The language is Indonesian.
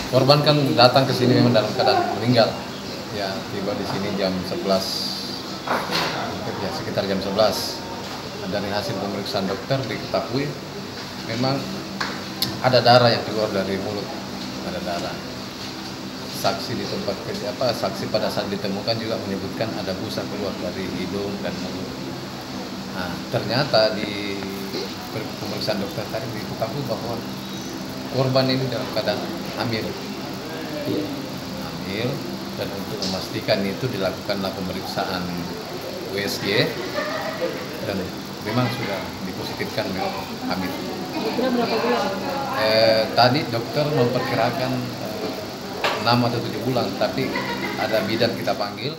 Korban kan datang ke sini memang dalam keadaan meninggal. Ya, tiba di sini jam 11, ya sekitar jam 11. Dari hasil pemeriksaan dokter diketahui memang ada darah yang keluar dari mulut, ada darah. Saksi di tempat saksi pada saat ditemukan juga menyebutkan ada busa keluar dari hidung dan mulut. Nah, ternyata di pemeriksaan dokter tadi diketahui bahwa korban ini dalam keadaan hamil. Hamil, dan untuk memastikan itu dilakukanlah pemeriksaan USG dan memang sudah dipositifkan memang hamil. Kira berapa bulan? Tadi dokter memperkirakan 6 atau 7 bulan, tapi ada bidan kita panggil.